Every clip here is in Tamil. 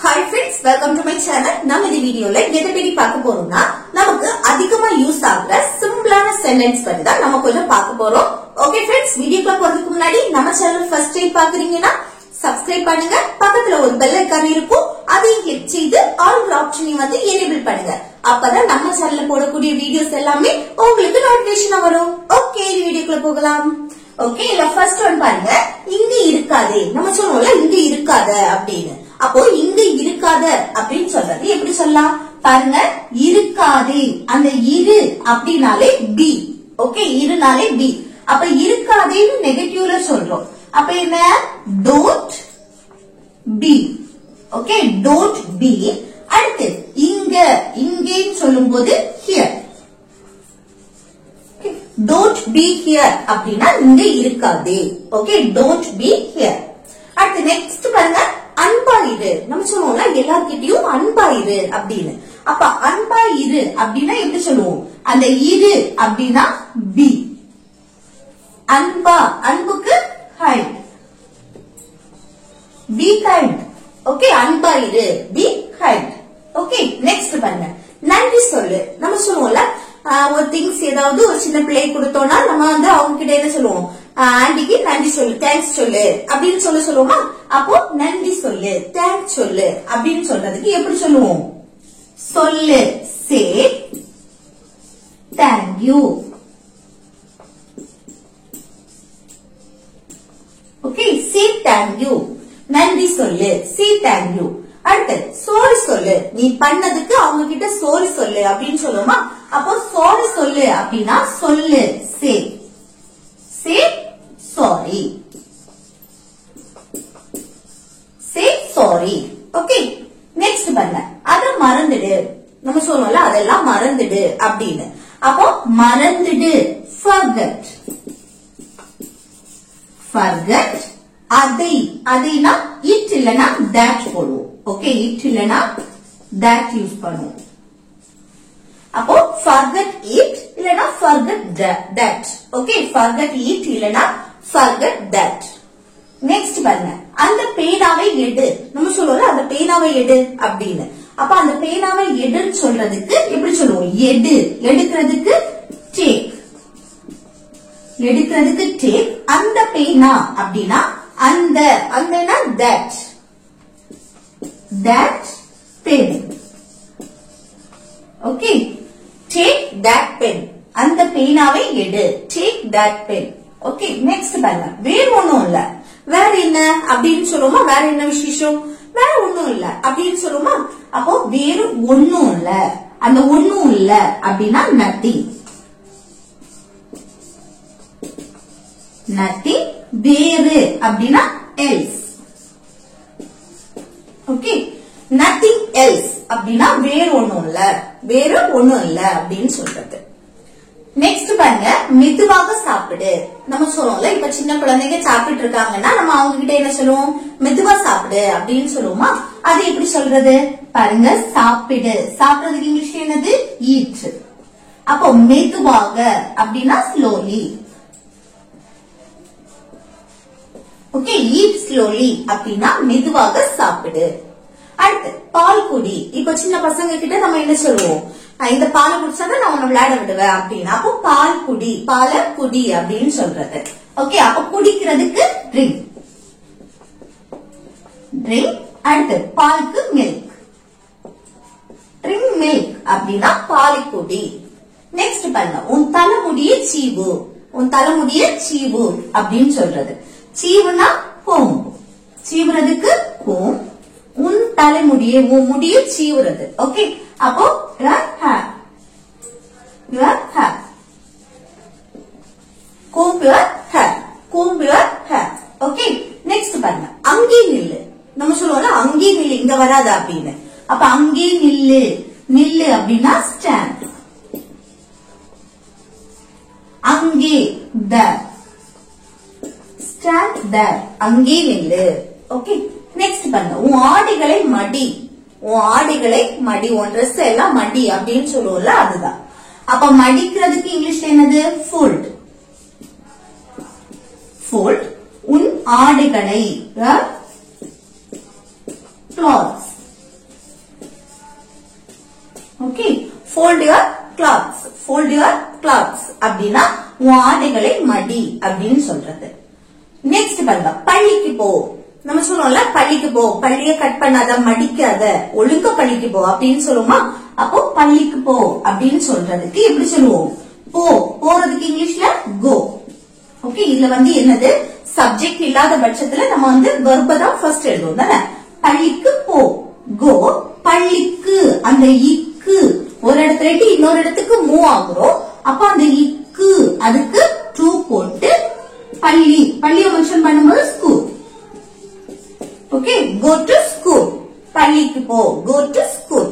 Hi friends, welcome to my channel. நம்ம இந்த வீடியோல எதை பத்தி பார்க்க போறோம்னா நமக்கு அதிகமா யூஸ் ஆகுற சிம்பிளான சென்டென்ஸ் பத்தி தான் நம்ம கொஞ்சம் பார்க்க போறோம். ஓகே फ्रेंड्स, வீடியோக்குள்ள போறதுக்கு முன்னாடி நம்ம சேனல் ஃபர்ஸ்ட் டைம் பாக்குறீங்கன்னா சப்ஸ்கிரைப் பண்ணுங்க. பக்கத்துல ஒரு பெல் ஐகான் இருக்கும், அதையும் கிளிக் செய்து ஆல் ஆப்ஷனையும் வந்து எனேபிள் பண்ணுங்க. அப்பதான் நம்ம சேனல்ல போடக்கூடிய வீடியோஸ் எல்லாமே உங்களுக்கு நோட்டிபிகேஷன் வரும். ஓகே, வீடியோக்குள்ள போகலாம். ஓகே, இல்ல ஃபர்ஸ்ட் ஒன் பாருங்க. இங்க இருக்காதே, நம்ம சொல்லுவோம்ல இங்க இருக்காத அப்படின்னு. அப்போ இங்க இருக்காத அப்படின்னு சொல்றது எப்படி சொல்லலாம் பாருங்க. இருக்காதே, அந்த இரு அப்படினாலே பி. Okay, இருனாலே B. அப்ப இருக்காதேன்னு நெகட்டிவ்ல சொல்றோம். அப்ப என்ன? Don't be. Okay, don't be. அடுத்து இங்க, இங்கேன்னு சொல்லும் போது ஹியர். டோன்ட் பி ஹியர் அப்படின்னா இங்க இருக்காதே. Okay, don't be here. அடுத்து நெக்ஸ்ட் பாருங்க, அன்பா இரு. நம்ம சொல்லுவோம்ல எல்லார்கிட்டயும் அன்பா இரு அப்படின்னு. அப்ப அன்பா இரு அப்படின்னா எப்படி சொல்லுவோம்? அந்த இரு அப்படின்னா பி. அன்பா, அன்புக்கு கைண்ட். Be kind. ஓகே, அன்பா இரு, பி கைண்ட். ஓகே, நெக்ஸ்ட் பாருங்க, நன்றி சொல்லு. நம்ம சொல்லுவோம்ல ஒரு திங்ஸ் ஏதாவது ஒரு சின்ன பிள்ளை கொடுத்தோம்னா நம்ம வந்து அவங்க கிட்ட என்ன சொல்லுவோம்? ஆண்டிக்கு நன்றி சொல்லு, தேங்க்ஸ் சொல்லு அப்படின்னு சொல்லுவோமா? அப்போ நன்றி சொல்லு, தேங்க்ஸ் சொல்லு அப்படின்னு சொல்றதுக்கு எப்படி சொல்லுவோம்? சொல்லு, சே thank you. Okay, say thank you. நன்றி சொல்லு, சே தேங்க் யூ. அடுத்து சாரி சொல்லு. நீ பண்ணதுக்கு அவங்க கிட்ட சாரி சொல்லு அப்படின்னு சொல்லுவோமா? அப்போ சாரி சொல்லு அப்படின்னா சொல்லு, சே சே சாரி. சே சாரி. ஓகே, நெக்ஸ்ட் பாருங்க, அத மறந்துடு. நம்ம சொல்லுவோம்ல அதெல்லாம் மறந்துடு அப்படின்னு. அப்போ மறந்துடு, forget. forget. அதை, அதைனா இட் இல்லனா that போடுவோம். ஓகே, இட் இல்லனா that யூஸ் பண்ணுவோம். அப்போ forget it இல்லனா forget that. Okay, forget it இல்லனா forget that. நெக்ஸ்ட் பாருங்க, அந்த பேனாவை எடு. நம்ம சொல்லுவோம்ல அந்த பேனாவை எடு அப்படின்னு. அப்ப அந்த பேனாவை எடுன்னு சொல்றதுக்கு எப்படி சொல்லுவோம்? எடு. எடுக்கிறதுக்கு take. எடுக்கிறதுக்கு take. அந்த பேனா அப்படின்னா அந்த, அந்தனா that. that pen. Okay, take that pen. அந்த பேனாவை எடு, take that pen. Okay, next பாருங்க, வேற ஒண்ணும் இல்ல. வேற என்ன அப்படின்னு சொல்லுவோமா? வேற என்ன விசேஷம்? வேற ஒண்ணும் இல்ல அப்படின்னு சொல்லுவோமா? அப்போ வேற ஒண்ணும் இல்ல. அந்த ஒண்ணும் இல்ல அப்படின்னா nothing. nothing. வேறு அப்படின்னா else. ஓகே, nothing else அப்படின்னா வேற ஒண்ணும் இல்ல, வேற ஒண்ணும் இல்ல அப்படின்னு சொல்றது. நெக்ஸ்ட் பாருங்க, மெதுவாக சாப்பிடு. நம்ம சொல்லுவோம்ல இப்ப சின்ன குழந்தைங்க சாப்பிட்டு இருக்காங்கன்னா நம்ம அவங்க கிட்ட என்ன சொல்லுவோம்? மெதுவா சாப்பிடு அப்படின்னு சொல்லுவோமா? அது எப்படி சொல்றது பாருங்க, சாப்பிடு. சாப்பிடுறதுக்கு இங்கிலீஷ் என்னது? eat. அப்போ மெதுவாக அப்படின்னா slowly. ஓகே, eat slowly அப்படின்னா மெதுவாக சாப்பிடு. அடுத்து பால் குடி. இப்ப சின்ன பசங்க கிட்ட நம்ம என்ன சொல்லுவோம்? இந்த பாலை குடிச்சாதான் நான் உன்னை விளையாட விடுவேன் அப்படின்னா அப்போ பால் குடி, பாலை குடி அப்படின்னு சொல்றது. ஓகே, அப்ப குடிக்கிறதுக்கு drink. drink. அடுத்து பாலுக்கு milk. drink milk அப்படின்னா பாலை குடி. நெக்ஸ்ட் பாருங்க, உன் தலைமுடிய சீவு. உன் தலைமுடிய சீவு அப்படின்னு சொல்றது. சீவுனா comb. சீவுறதுக்கு comb. உன் தலைமுடிய, உன் முடிய சீவுறது. ஓகே, அப்போ your hair. your hair. comb your hair. comb your hair. Okay, next பாருங்க, அங்கே நில்லு. நம்ம சொல்லுவோம்ல அங்கே நில்லு, இங்க வராத அப்படின்னு. அப்ப அங்கே நில்லு. நில்லு அப்படின்னா stand. அங்கே there. stand there. அங்கே நில்லு. ஓகே, நெக்ஸ்ட் பாருங்க, உன் ஆடைகளை மடி. உன் ஆடைகளை மடி. உன் ட்ரெஸ் எல்லாம் மடி அப்படின்னு சொல்லுவோம்ல அதுதான். அப்ப மடிக்கிறதுக்கு இங்கிலீஷ் என்னது? fold. fold. உன் ஆடைகளை clothes. fold your clothes. Fold your clothes அப்படினா உன் ஆடைகளை மடி அப்படின்னு சொல்றது. நெக்ஸ்ட் பாருங்க, பள்ளிக்கு போ. நம்ம சொல்லுவோம்ல, பள்ளிக்கு போ, பள்ளியை கட் பண்ணாத, மடிக்காத, ஒழுங்கா பள்ளிக்கு போ அப்படின்னு சொல்லுவோமா? அப்போ பள்ளிக்கு போ அப்படின்னு சொல்றதுக்கு எப்படி சொல்லுவோம்? போ. போறதுக்கு இங்கிலீஷ்ல go. ஓகே, இதுல வந்து என்னது, சப்ஜெக்ட் இல்லாத பட்சத்துல நம்ம வந்து வெர்ப தான் ஃபர்ஸ்ட் எழுதுவோம் தானே. பள்ளிக்கு போ, go. பள்ளிக்கு அந்த இக்கு ஒரு இடத்துல இருந்து இன்னொரு இடத்துக்கு மூவ் ஆகுறோம். அப்ப அந்த இக்கு அதுக்கு டு போட்டு பள்ளி, பள்ளியை மென்ஷன் பண்ணும்போது school. Okay, go to school. பள்ளிக்கு போ, go to school.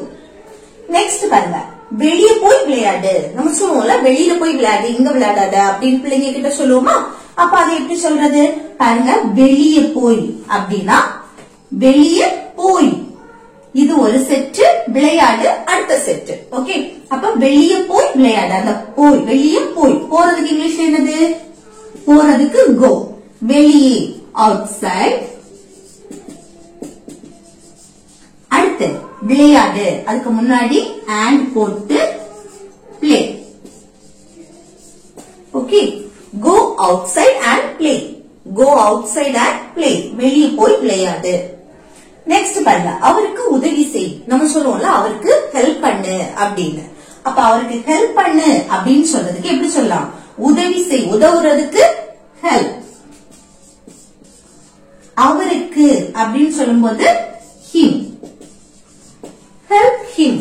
நெக்ஸ்ட் பாருங்க, வெளியே போய் விளையாடு. நம்ம சொல்லுவோம்ல, வெளியில போய் விளையாடு, இங்க விளையாடாத அப்படின்னு பிள்ளைங்க கிட்ட சொல்லுவோமா? அப்ப அதை எப்படி சொல்றது பாருங்க, வெளியே போய் அப்படின்னா வெளியே போய், இது ஒரு செட்டு, விளையாடு அடுத்த செட்டு. ஓகே, அப்ப வெளியே போய் விளையாடு, அந்த போய், வெளியே போய். போறதுக்கு இங்கிலீஷ்ல என்னது? போறதுக்கு go. வெளியே outside. அடுத்து விளையாடு, அதுக்கு முன்னாடி and போட்டு play. Okay, go outside and play. Go outside and play. வெளியே போய் விளையாடு. நெக்ஸ்ட் பாருங்க, அவருக்கு உதவி செய். நம்ம சொல்லுவோம்ல, அவருக்கு ஹெல்ப் பண்ணு அப்படின்னு. அப்ப அவருக்கு ஹெல்ப் பண்ணு அப்படின்னு சொல்றதுக்கு எப்படி சொல்லலாம்? உதவி செய், உதவுறதுக்கு ஹெல்ப். அவருக்கு அப்படின்னு சொல்லும்போது him. Help him.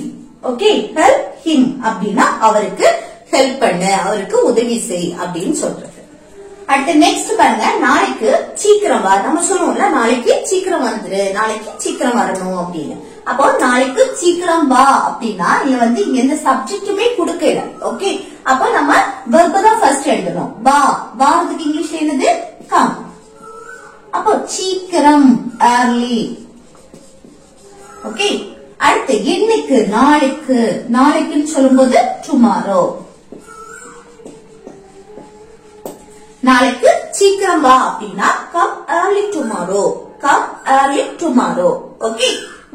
Okay, help him அப்படின்னா அவருக்கு ஹெல்ப் பண்ணு, அவருக்கு உதவி செய் அப்படின்னு சொல்றது. அடுத்து நெக்ஸ்ட் பாருங்க, நாளைக்கு சீக்கிரம் வா. நம்ம சொல்லுவோம்ல, நாளைக்கு சீக்கிரம் வந்துரு, நாளைக்கு சீக்கிரம் வரணும் அப்படின்னு. அப்போ நாளைக்கு சீக்கிரம் வா அப்படின்னா இதுல வந்து எந்த சப்ஜெக்டுமே கொடுக்கல. ஓகே, அப்போ நம்ம வெர்ப தான் ஃபர்ஸ்ட் எழுதணும். வா, வாரத்துக்கு இங்கிலீஷ்ல என்னது? கம். அப்போ சீக்கிரம், early. ஓகே, அடுத்து என்னைக்கு? நாளைக்கு. நாளைக்குன்னு சொல்லும்போது டுமாரோ. நாளைக்கு சீக்கிரம் வா அப்படின்னா come early tomorrow. Come early tomorrow. Okay,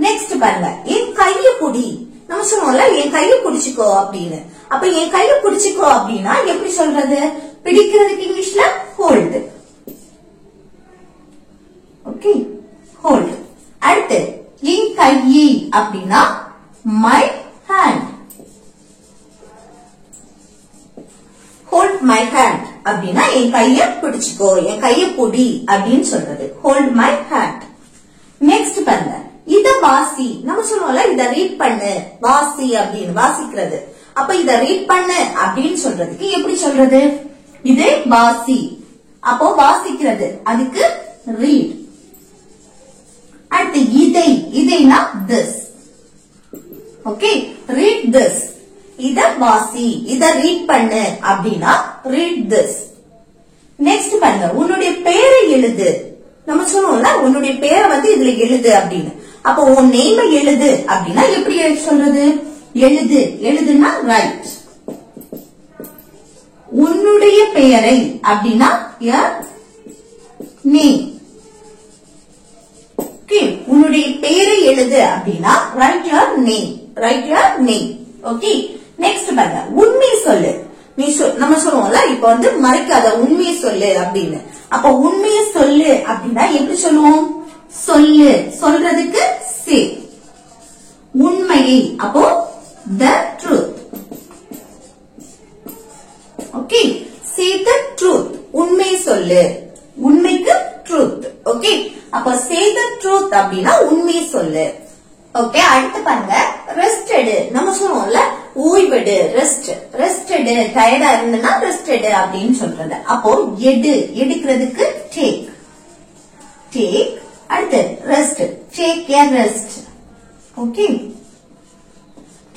next பாருங்க, என் கைய புடி. நம்ம சொல்லுவோம்ல, என் கைய புடிச்சுக்கோ அப்படின்னு. அப்ப என் கைய புடிச்சுக்கோ அப்படின்னா எப்படி சொல்றது? பிடிக்கிறதுக்கு இங்கிலீஷ்ல hold. Okay, hold. அடுத்து என் கையை அப்படின்னா my hand. hold my hand அப்படின்னா என் கைய பிடிச்சுக்கோ, என் கைய புடி அப்படின்னு சொல்றது. hold my hand. நெக்ஸ்ட் பாருங்க, இத வாசி. நம்ம சொல்லுவோம்ல, இத ரீட் பண்ணு, வாசி அப்படின்னு, வாசிக்கிறது. அப்ப இத ரீட் பண்ணு அப்படின்னு சொல்றதுக்கு எப்படி சொல்றது? இது வாசி, அப்போ வாசிக்கிறது, அதுக்கு read. அடுத்து இதை, இதைனா this. Okay, read this. இத வாசி, இத ரீட் பண்ணு அப்படின்னா read this. நெக்ஸ்ட் பாருங்க, உன்னுடைய பெயரை எழுது. நம்ம சொல்லுவோம்ல, உன்னுடைய பெயரை வந்து இதுல எழுது அப்படின்னு. அப்போ உன் நேமை எழுது அப்படின்னா எப்படி சொல்றது? எழுது, எழுதுனா ரைட். உன்னுடைய பெயரை அப்படின்னா your name. ஓகே, உன்னுடைய பெயரை எழுது அப்படின்னா write your name. write your name. Okay, next பாருங்க, உண்மை சொல்லு. நீ நம்ம சொல்லுவோம்ல, இப்ப வந்து மறைக்காத, உண்மையை சொல்லு அப்படின்னு. அப்ப உண்மையை சொல்லு அப்படின்னா எப்படி சொல்லுவோம்? சொல்லு, சொல்றதுக்கு say. உண்மையை, அப்போ the truth. Okay, say the truth. உண்மை சொல்லு, உண்மைக்கு truth. ஓகே, அப்ப say the truth அப்படின்னா உண்மையை சொல்லு. ஓகே, அடுத்து பாருங்க, ரெஸ்டட். நம்ம சொல்லுவோம்ல, ஓய்வெடு, ரெஸ்ட். ரெஸ்டட், டயர்டா இருந்தனா ரெஸ்டட் அப்படின்னு சொல்றது. அப்போ எடு, எடுக்கிறதுக்கு டேக். டேக். அடுத்து rest, take a rest. Okay,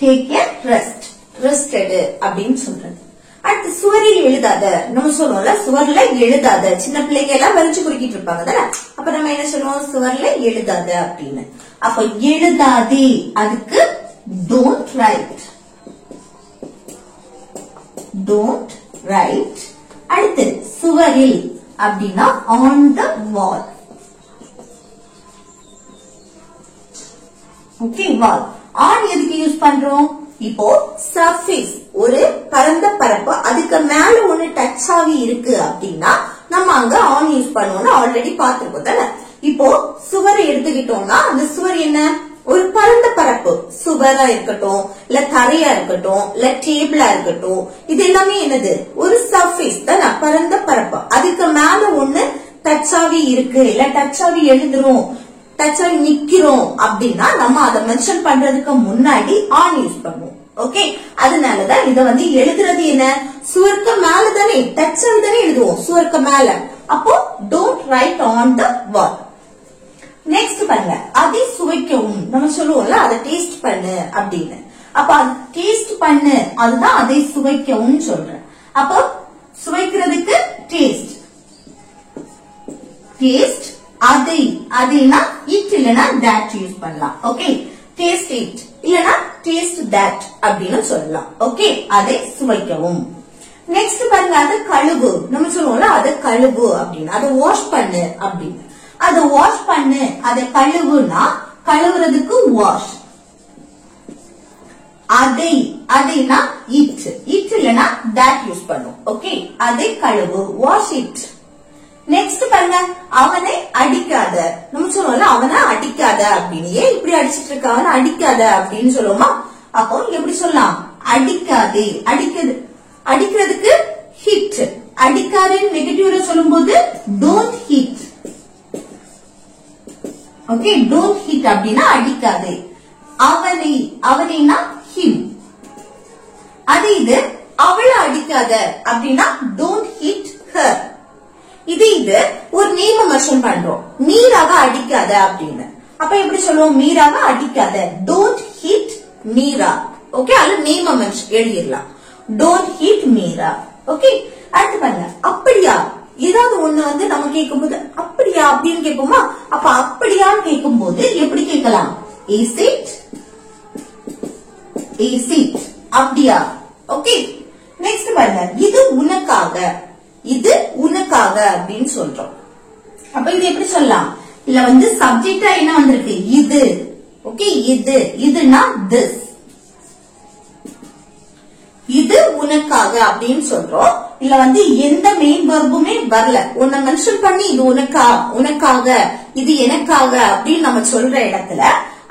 take a rest, rested அப்படின்னு சொல்றது. அடுத்து சுவரில் எழுதாத. நம்ம சொல்லுவோம்ல, சுவர்ல எழுதாத. சின்ன பிள்ளைங்க எல்லாம் வரைச்சு குறிக்கிட்டு இருப்பாங்க தானே. அப்ப நம்ம என்ன சொல்லுவோம்? சுவர்ல எழுதாத அப்படின்னு. அப்ப எழுதாதே, அதுக்கு don't write. don't write. அடுத்து சுவரில் அப்படின்னா on the wall. Okay, wall. on எதுக்கு யூஸ் பண்றோம்? இப்போ சர்ஃபேஸ் ஒரு பரந்த பரப்பு, அதுக்கு மேல ஒண்ணு டச் ஆகி இருக்கு அப்படின்னா நம்ம அங்க ஆன் யூஸ் பண்ணுவோம்னு ஆல்ரெடி பார்த்திருக்கோம் தானே. இப்போ சுவரை எடுத்துக்கிட்டோம்னா அந்த சுவர் என்ன, ஒரு பரந்த பரப்பு. சுவரா இருக்கட்டும், இல்ல தரையா இருக்கட்டும், இல்ல டேபிளா இருக்கட்டும், இது எல்லாமே என்னது, ஒரு சர்ஃபேஸ் தானே, பரந்த பரப்பு. அதுக்கு மேல ஒண்ணு டச் ஆகி இருக்கு, இல்ல டச் ஆகி எழுதுறோம், டச் ஆகி நிக்கிறோம் அப்படின்னா நம்ம அதை மென்ஷன் பண்றதுக்கு முன்னாடி ஆன் யூஸ் பண்ணுவோம். ஓகே, அதனாலதான் இத எழுதுறது என்ன, சுவருக்கு மேல தானே, டச் ஆகி தானே எழுதுவோம், சுவருக்கு மேல. அப்போ don't write on the wall. Next பாருங்க, அதை சுவைக்கவும். நம்ம சொல்லுவோம்ல அதை டேஸ்ட் பண்ணு அப்படின்னு. அப்ப அது டேஸ்ட் பண்ணு, அதுதான் அதை சுவைக்கவும் சொல்றேன். அப்போ சுவைக்கிறதுக்கு டேஸ்ட், டேஸ்ட் அதை, அதுனா இட் இல்லனா தட் யூஸ் பண்ணலாம். ஓகே, டேஸ்ட் இட் இல்லனா டேஸ்ட் தட் அப்படின்னு சொல்லலாம். ஓகே, அதை சுவைக்கவும். நெக்ஸ்ட் பாருங்க, அதை கழுவு. நம்ம சொல்லுவோம்ல அதை கழுவு அப்படின்னு, அதை வாஷ் பண்ணு அப்படின்னு. அதை வாஷ் பண்ணு, அதை கழுவுனா கழுவுறதுக்கு வாஷ். அதை, அதைனா இட், இட் இல்லனா தட் யூஸ் பண்ணும். ஓகே, அதை கழுவு, வாஷ் இட். நெக்ஸ்ட் பாருங்க, அவனை அடிக்காத. நம்ம சொல்லுவோம்ல அவனை அடிக்காத அப்படின்னு. ஏன் இப்படி அடிச்சிட்டு இருக்க, அவனை அடிக்காத அப்படின்னு சொல்லுவோமா. அப்போ எப்படி சொல்லலாம், அடிக்காதே. அடிக்கிறதுக்கு ஹிட். அடிக்காதே நெகட்டிவ்ல சொல்லும் போது don't hit. Okay, don't hit அப்படின்னா அடிக்காதே. அவனை, அவனைனா ஹிம். அது இது அவளை அடிக்காத அப்படின்னா டோன்ட் ஹிட் ஹர். இது ஒரு நேம மென்ஷன் பண்றோம், மீராவை அடிக்காத அப்படின்னு. அப்ப எப்படி சொல்லுவோம், மீராவை அடிக்காத, டோன்ட் ஹிட் மீரா. ஓகே, அதுல நேம மென்ஷன் எழுதிடலாம், டோன்ட் ஹிட் மீரா. ஓகே, அடுத்து பாருங்க, அப்படியா. ஏதாவது ஒண்ணு நம்ம கேட்கும் போது அப்படியா அப்படின்னு கேட்போமா. அப்ப அப்படியான்னு கேட்கும் போது எப்படி கேட்கலாம், இஸ் இட், இஸ் இட், அப்படியா. ஓகே, நெக்ஸ்ட் பாருங்க, இது உனக்காக, இது உனக்காக அப்படின்னு சொல்றோம். அப்ப இது எப்படி சொல்லலாம், இல்ல சப்ஜெக்டா என்ன வந்திருக்கு, இது. ஓகே, இது, இதுனா திஸ், இது உனக்காக அப்படின்னு சொல்றோம். இல்ல எந்த மெயின் வெர்புமே வரல, உன்னை மென்ஷன் பண்ணி இது உனக்காக, இது எனக்காக அப்படின்னு நம்ம சொல்ற இடத்துல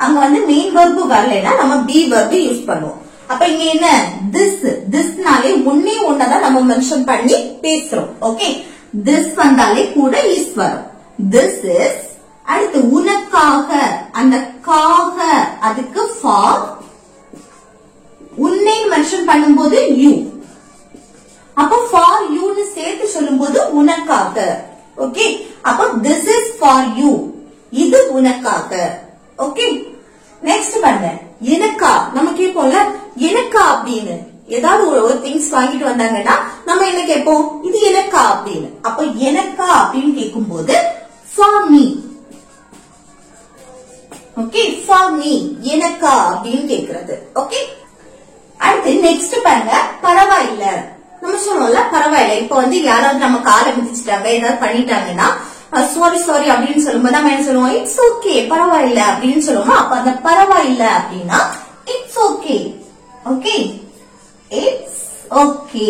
அங்க மெயின் வெர்பு வரலைன்னா நம்ம பி வெர்பு யூஸ் பண்ணுவோம். அப்ப இங்க என்ன, திஸ், திஸ்னாலே ஒன்னே ஒன்னதான் நம்ம மென்ஷன் பண்ணி பேசுறோம். ஓகே, திஸ் வந்தாலே கூட இஸ் வரும். This is. அடுத்து உனக்காக, அந்த காக அதுக்கு ஃபார், உன்னை மென்ஷன் பண்ணும்போது யூ. அப்ப ஃபார் யூன்னு சேர்த்து சொல்லும் போது உனக்காக. ஓகே, அப்ப திஸ் இஸ் ஃபார் யூ, இது உனக்காக. ஓகே, நெக்ஸ்ட் பாருங்க, எனக்கா. நம்ம கேட்போம்ல எனக்கா அப்படின்னு. ஏதாவது ஒரு திங்ஸ் வாங்கிட்டு வந்தாங்கன்னா நம்ம என்ன கேட்போம், இது எனக்கா அப்படின்னு. அப்ப எனக்கா அப்படின்னு கேட்கும் போது for me. Okay, for me, எனக்கா அப்படின்னு கேக்குறது. ஓகே, அடுத்து நெக்ஸ்ட் பாருங்க, பரவாயில்ல. நம்ம சொல்லுவோம்ல பரவாயில்ல. இப்ப யாராவது நம்ம காலை மிதிச்சிட்டாங்க, ஏதாவது பண்ணிட்டாங்கன்னா சாரி சாரி அப்படின்னு சொல்லும்போது நம்ம என்ன சொல்லுவோம், இட்ஸ் ஓகே, பரவாயில்ல அப்படின்னு சொல்லுவோம். அப்ப அந்த பரவாயில்ல அப்படின்னா it's okay. Okay, it's okay,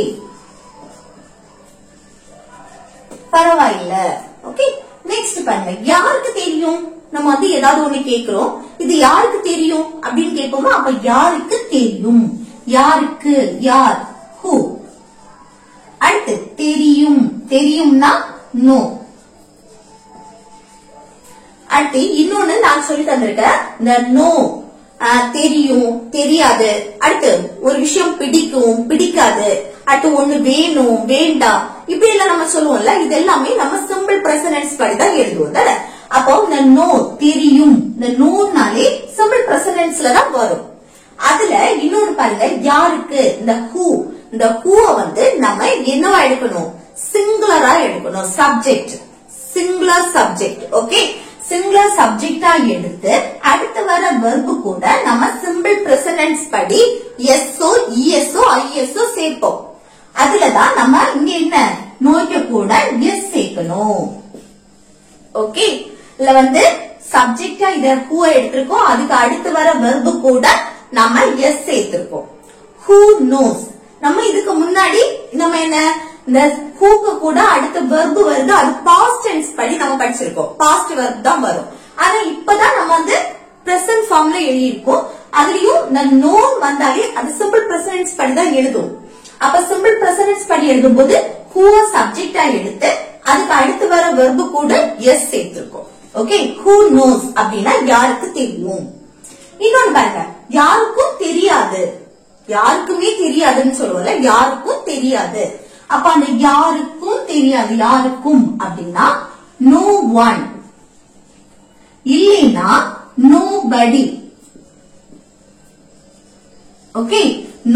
பரவாயில்ல. ஓகே, நெக்ஸ்ட் பாருங்க, யாருக்கு தெரியும். நம்ம ஏதாவது ஒண்ணு கேக்குறோம், இது யாருக்கு தெரியும் அப்படின்னு கேட்போமா. அப்ப யாருக்கு தெரியும், யாருக்கு, யார், ஹூ. அடுத்து தெரியும், தெரியும்னா நோ. அடுத்து இன்னொன்னு நான் சொல்லி தந்திருக்கேன், இந்த நோ, தெரியும், தெரியாது. அடுத்து ஒரு விஷயம் பிடிக்கும், பிடிக்காது. அடுத்து ஒண்ணு வேணும், வேண்டாம், இப்படி எல்லாம் நம்ம சொல்லுவோம்ல. இது எல்லாமே நம்ம சிம்பிள் பிரசன்ஸ் படிதான் எழுதுவோம் தானே. அப்போ இந்த நோ, தெரியும், இந்த நோனாலே சிம்பிள் பிரசன்ஸ்ல தான் வரும். அதுல இன்னொன்னு பாருங்க, யாருக்கு, இந்த ஹூ. இந்த ஹூவை நம்ம என்னவா எடுக்கணும், சிங்குலரா எடுக்கணும். Subject, singular subject. Okay, singular சப்ஜெக்டா எடுத்து அடுத்து வர வெர்பு கூட நம்ம சிம்பிள் பிரசன்ஸ் படி எஸ்ஓ, இஎஸ்ஓ, ஐஎஸ்ஓ சேர்ப்போம். அதுலதான் நம்ம இங்க என்ன, நோய்க்கு கூட எஸ் சேர்க்கணும். ஓகே, இதுல சப்ஜெக்டா இத ஹூ எடுத்திருக்கோம், அதுக்கு அடுத்து வர வெர்பு கூட நம்ம எஸ் சேர்த்திருக்கோம். who knows நம்ம இதுக்கு முன்னாடி நம்ம என்ன இந்த whoக்கு கூட அடுத்த verb வருது, அது past tense படி நம்ம படிச்சிருக்கோம். past verb தான் வரும். ஆனா இப்பதான் நம்ம வந்து present formல எழுதியிருக்கோம். அதுலயும் இந்த known வந்தாலே அது simple present tense படி தான் எழுதும். அப்ப simple present tense படி எழுதும்போது who சப்ஜெக்டா எடுத்து அதுக்கு அடுத்து வர verb கூட எஸ் சேர்த்திருக்கோம். ஓகே, who knows அப்படின்னா யாருக்கு தெரியும். இன்னொன்னு பாருங்க, யாருக்கும் தெரியாது, யாருக்குமே தெரியாதுன்னு சொல்லுவோம்ல, யாருக்கும் தெரியாது. அப்ப அந்த யாருக்கும் தெரியாது, யாருக்கும் அப்படின்னா no one, இல்லைன்னா nobody. ஓகே,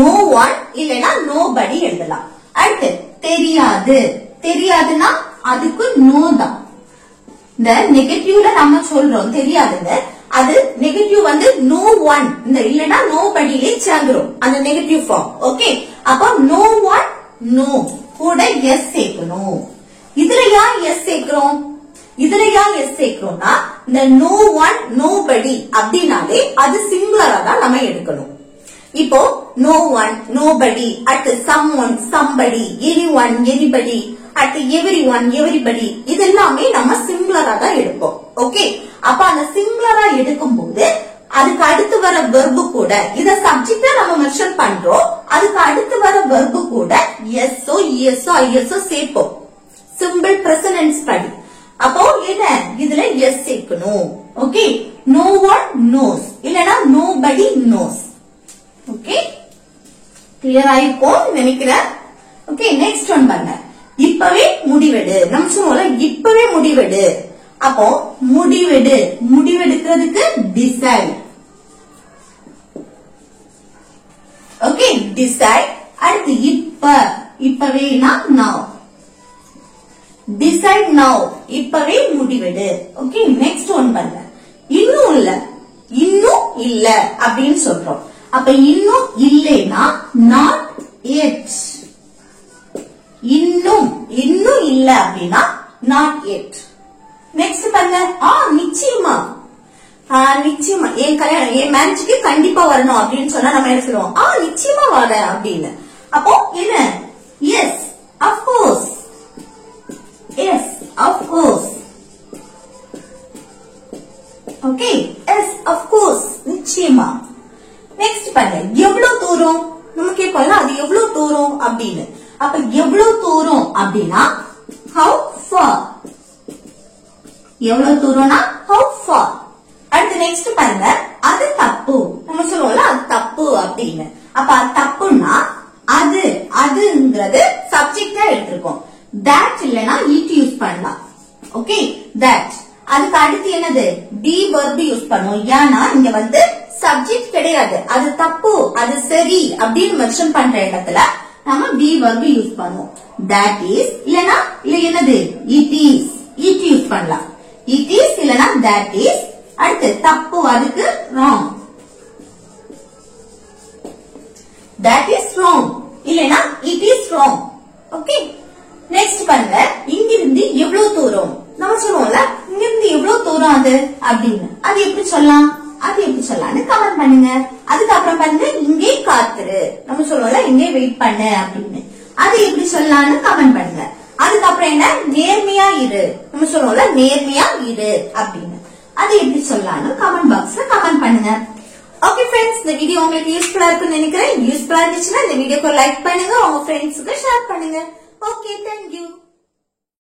no one இல்லைன்னா nobody எழுதலாம். அடுத்து தெரியாது, தெரியாதுன்னா அதுக்கு no தான். இந்த நெகட்டிவ்ல நம்ம சொல்றோம் தெரியாதுங்க, அது நெகட்டிவ் வந்து no one இந்த இல்லனா nobody சேர்ந்துரும் அந்த நெகட்டிவ் ஃபார்ம். ஓகே, அப்ப no one no கூட எஸ் சேர்க்கணும். இதுல யார் எஸ் சேர்க்கிறோம், இதுல யார் எஸ் சேர்க்கிறோம்னா இந்த no one nobody அப்படினாலே அது சிங்குலரா தான் நம்ம எடுக்கணும். இப்போ no one nobody at someone somebody anyone anybody at everyone everybody இதெல்லாமே நம்ம சிங்குலரா தான் எடுப்போம். ஓகே, அப்ப அந்த சிங்குலரா எடுக்கும் போது அதுக்கு அடுத்து வர verb கூட இத சப்ஜெக்டா நம்ம மென்ஷன் பண்றோம், அதுக்கு அடுத்து வர verb கூட எஸ்ஓ இஎஸ்ஓ ஐஎஸ்ஓ சேர்ப்போம் சிம்பிள் பிரசன்ட் டென்ஸ் படி. அப்போ என்ன இதுல எஸ் சேர்க்கணும். ஓகே, no one knows இல்லனா nobody knows. ஓகே, கிளியர் ஆயிருக்கும் நினைக்கிறேன். ஓகே, நெக்ஸ்ட் ஒன் பாருங்க, இப்பவே முடிவெடு. நம்ம சொல்லுவோம்ல இப்பவே முடிவெடு. அப்போ முடிவெடு, முடிவெடுக்கிறதுக்கு டிசைட். Okay, decide. அடுத்து இப்ப, இப்பவேனா now. டிசைட் now, இப்பவே முடிவெடு. ஓகே, நெக்ஸ்ட் ஒன் பாருங்க, இன்னும் இல்ல, இன்னும் இல்ல அப்படின்னு சொல்றோம். அப்ப இன்னும் இல்லைனா not yet. இன்னும் இன்னும் இல்ல அப்படின்னா not yet. நெக்ஸ்ட் பாருங்க, நிச்சயமா, நிச்சயமா என் கல்யாணம் என் மேரேஜ்க்கு கண்டிப்பா வரணும் அப்படின்னு சொன்னா நம்ம என்ன சொல்லுவோம், நிச்சயமா வர அப்படின்னு. அப்போ என்ன yes of course, yes of course. Okay, yes of course நிச்சயமா. நெக்ஸ்ட் பாருங்க, எவ்வளவு தூரம் நம்ம கேட்போம்ல, அது எவ்வளவு தூரம் அப்படின்னு. அப்ப எவ்வளவு தூரம் அப்படின்னா how far, எவ்வளவு தூரம்னா how far. அடுத்து நெக்ஸ்ட் பாருங்க, அது தப்பு நம்ம சொல்லுவோம்ல, அது தப்பு அப்படின்னு. அப்ப அது தப்புன்னா அது, அதுங்கிறது சப்ஜெக்டா எடுத்திருக்கோம். that இல்லனா it யூஸ் பண்ணலாம். Okay, that. அதுக்கு அடுத்து என்னது be verb யூஸ் பண்ணுவோம். ஏன்னா இங்க வந்து சப்ஜெக்ட் கிடையாது, அது தப்பு அது சரி அப்படின்னு மென்ஷன் பண்ற இடத்துல நம்ம be verb யூஸ் பண்ணுவோம். that is இல்லனா இல்ல என்னது it is, it யூஸ் பண்ணலாம். it is இல்லனா that is. அடுத்து தப்பு அதுக்கு wrong, that is wrong இல்லனா it is wrong. Okay, next பாருங்க, இங்கிருந்து எவ்வளவு தூரம் நம்ம சொல்லுவோம்ல, இங்கிருந்து எவ்வளவு தூரம் அது அப்படின்னு. அது எப்படி சொல்லலாம், அது எப்படி சொல்லலாம்னு கமெண்ட் பண்ணுங்க. அதுக்கப்புறம் பாருங்க, இங்கே காத்துரு நம்ம சொல்லுவோம்ல, இங்கே வெயிட் பண்ணு அப்படின்னு. அது எப்படி சொல்லலாம்னு கமெண்ட் பண்ணுங்க. அதுக்கப்புறம் என்ன, நேர்மையா இரு நம்ம சொல்லுவோம்ல, நேர்மையா இரு அப்படின்னு. அது எப்படி சொல்லலாம்னு கமெண்ட் பாக்ஸ்ல கமெண்ட் பண்ணுங்க. ஓகே ஃப்ரெண்ட்ஸ், இந்த வீடியோ உங்களுக்கு யூஸ்ஃபுல்லா இருக்குன்னு நினைக்கிறேன். யூஸ்ஃபுல்லா இருந்துச்சுன்னா இந்த வீடியோக்கு லைக் பண்ணுங்க, உங்க ஃப்ரெண்ட்ஸுக்கு ஷேர் பண்ணுங்க. Okay, thank you.